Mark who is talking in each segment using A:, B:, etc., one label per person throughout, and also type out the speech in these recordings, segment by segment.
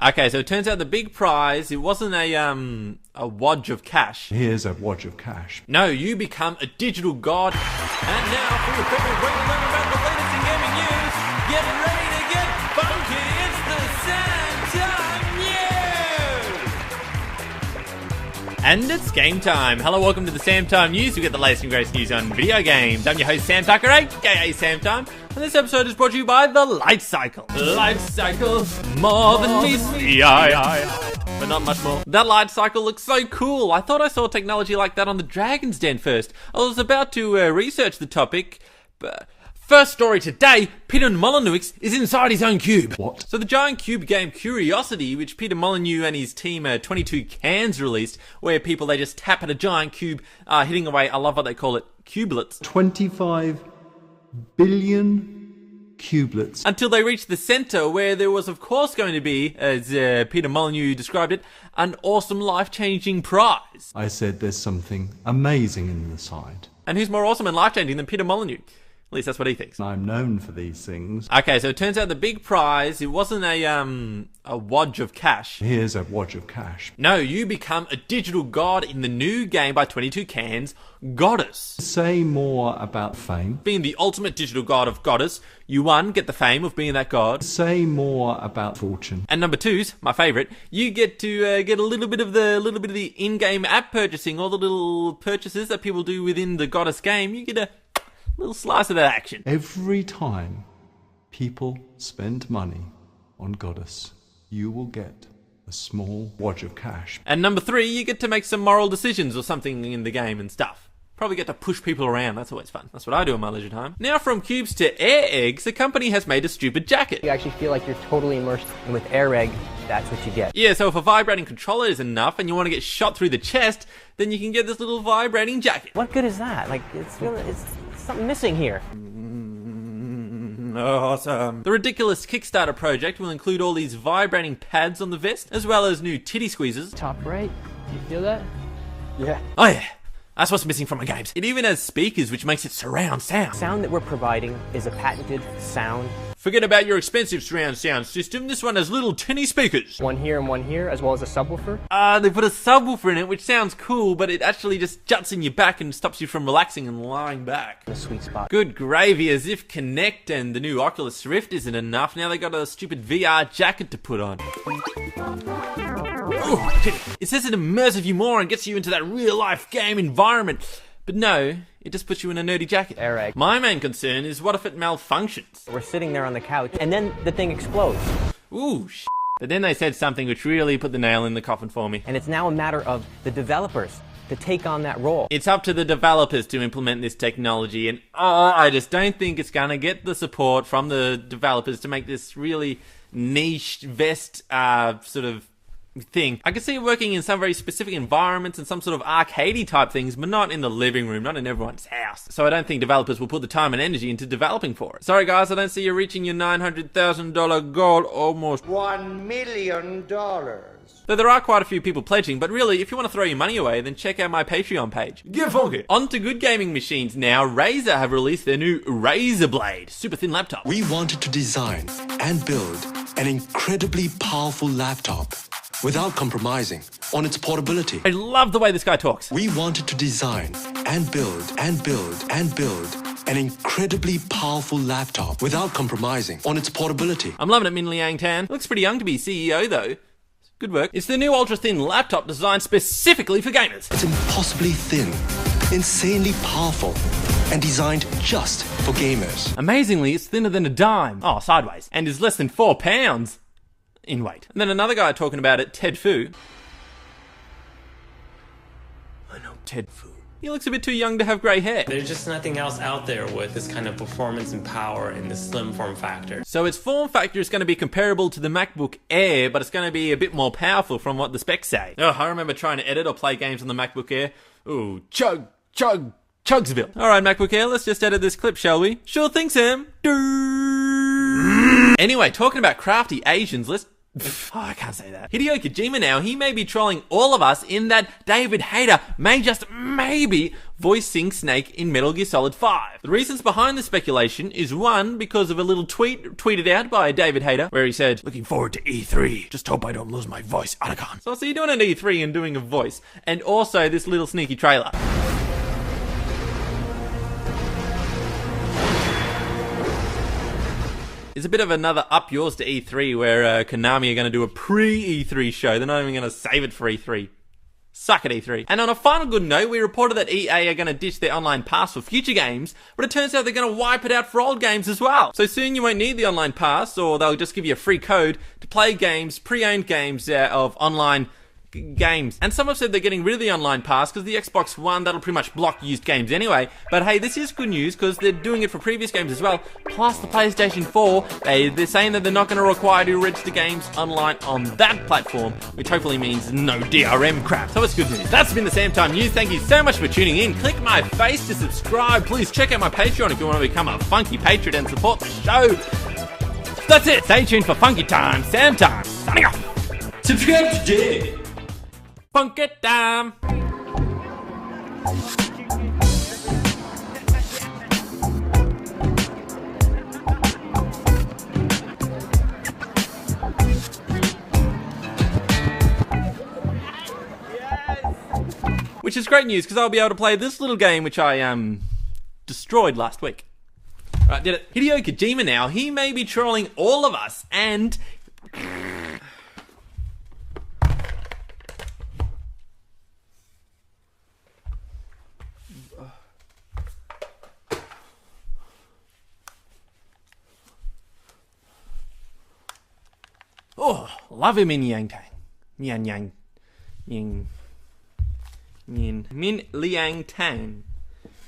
A: Okay, so it turns out the big prize, it wasn't a wodge of cash.
B: Here's a wodge of cash.
A: No, you become a digital god. And now, for your favorite way to learn about the latest in gaming news, get ready to get funky. It's the SAMTIME News! And it's game time. Hello, welcome to the SAMTIME News. We get the latest and greatest news on video games. I'm your host, Sam Tucker, aka SAMTIME. And this episode is brought to you by the Light Cycle. Light Cycle, more than meets the eye. But not much more. That light cycle looks so cool. I thought I saw technology like that on the Dragon's Den first. I was about to research the topic, but first story today, Peter Molyneux is inside his own cube.
B: What?
A: So the giant cube game Curiosity, which Peter Molyneux and his team 22 Cans released, where people, they just tap at a giant cube, hitting away, I love what they call it, cubelets.
B: 25 billion cubelets.
A: Until they reached the center, where there was of course going to be, as Peter Molyneux described it, an awesome life-changing prize.
B: I said there's something amazing in the side.
A: And who's more awesome and life-changing than Peter Molyneux? At least that's what he thinks.
B: I'm known for these things.
A: Okay, so it turns out the big prize, it wasn't a wodge of cash.
B: Here's a wodge of cash.
A: No, you become a digital god in the new game by 22 Cans, Goddess.
B: Say more about fame.
A: Being the ultimate digital god of Goddess, you one, get the fame of being that god.
B: Say more about fortune.
A: And number two's my favourite. You get to get a little bit of the in-game app purchasing, all the little purchases that people do within the Goddess game. You get a little slice of that action.
B: Every time people spend money on Goddess, you will get a small wodge of cash.
A: And number three, you get to make some moral decisions or something in the game and stuff. Probably get to push people around, that's always fun. That's what I do in my leisure time. Now from cubes to ARAIG, the company has made a stupid jacket.
C: You actually feel like you're totally immersed, and with ARAIG, that's what you get.
A: Yeah, so if a vibrating controller is enough and you want to get shot through the chest, then you can get this little vibrating jacket.
C: What good is that? Like, it's something missing here.
A: Awesome. The ridiculous Kickstarter project will include all these vibrating pads on the vest, as well as new titty squeezers.
C: Top right, you feel that? Yeah.
A: Oh yeah. That's what's missing from my games. It even has speakers, which makes it surround sound.
C: Sound that we're providing is a patented sound.
A: Forget about your expensive surround sound system. This one has little tinny speakers.
C: One here and one here, as well as a subwoofer.
A: They put a subwoofer in it, which sounds cool, but it actually just juts in your back and stops you from relaxing and lying back.
C: A sweet spot.
A: Good gravy, as if Kinect and the new Oculus Rift isn't enough. Now they got a stupid VR jacket to put on. Ooh, it says it immersive you more and gets you into that real-life game environment. But no, it just puts you in a nerdy jacket.
C: ARAIG.
A: My main concern is what if it malfunctions?
C: We're sitting there on the couch, and then the thing explodes.
A: Ooh, But then they said something which really put the nail in the coffin for me.
C: And it's now a matter of the developers to take on that role.
A: It's up to the developers to implement this technology, and I just don't think it's gonna get the support from the developers to make this really niche vest sort of thing. I can see it working in some very specific environments and some sort of arcadey type things, but not in the living room, not in everyone's house. So I don't think developers will put the time and energy into developing for it. Sorry guys, I don't see you reaching your $900,000 goal almost.
D: $1 million.
A: Though there are quite a few people pledging, but really, if you want to throw your money away, then check out my Patreon page. Get funky! On to good gaming machines now. RAZER have released their new RAZER Blade, super thin laptop.
E: We wanted to design and build an incredibly powerful laptop without compromising on its portability.
A: I love the way this guy talks.
E: We wanted to design and build an incredibly powerful laptop without compromising on its portability.
A: I'm loving it, Min Liang Tan. Looks pretty young to be CEO though. Good work. It's the new ultra-thin laptop designed specifically for gamers.
E: It's impossibly thin, insanely powerful, and designed just for gamers.
A: Amazingly, it's thinner than a dime. Oh, sideways. And is less than 4 pounds in weight. And then another guy talking about it, Ted Fu. I know Ted Fu. He looks a bit too young to have grey hair.
F: There's just nothing else out there with this kind of performance and power in this slim form factor.
A: So its form factor is going to be comparable to the MacBook Air, but it's going to be a bit more powerful from what the specs say. Oh, I remember trying to edit or play games on the MacBook Air. Ooh, Chugsville. Alright, MacBook Air, let's just edit this clip, shall we? Sure thing, Sam. Anyway, talking about crafty Asians, let's Oh, I can't say that. Hideo Kojima now, he may be trolling all of us in that David Hayter may just maybe voice sing Snake in Metal Gear Solid 5. The reasons behind the speculation is one, because of a little tweet tweeted out by David Hayter, where he said, "Looking forward to E3. Just hope I don't lose my voice, Otacon." So I see you doing an E3 and doing a voice. And also this little sneaky trailer. It's a bit of another up yours to E3 where Konami are going to do a pre-E3 show. They're not even going to save it for E3. Suck at E3. And on a final good note, we reported that EA are going to ditch their online pass for future games, but it turns out they're going to wipe it out for old games as well. So soon you won't need the online pass, or they'll just give you a free code to play games, pre-owned games of online games. And some have said they're getting rid of the online pass because the Xbox One, that'll pretty much block used games anyway. But hey, this is good news because they're doing it for previous games as well. Plus the PlayStation 4, they're saying that they're not going to require you to register games online on that platform, which hopefully means no DRM crap. So it's good news. That's been the SAMTIME News. Thank you so much for tuning in. Click my face to subscribe. Please check out my Patreon if you want to become a funky patriot and support the show. That's it. Stay tuned for Funky Time. SAMTIME. Signing off. Subscribe today. Funky Time. Which is great news because I'll be able to play this little game which I destroyed last week. Right, did it. Hideo Kojima now, he may be trolling all of us and oh, love him in Yang Tang. Mian Yang. Ying. Min. Min Liang Tang.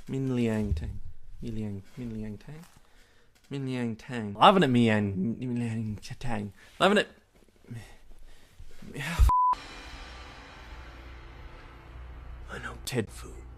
A: Min Liang Tang. Min Liang Tang. Min Liang Tang. Loving it, Min Liang Tang. Loving it. I know Ted Fu.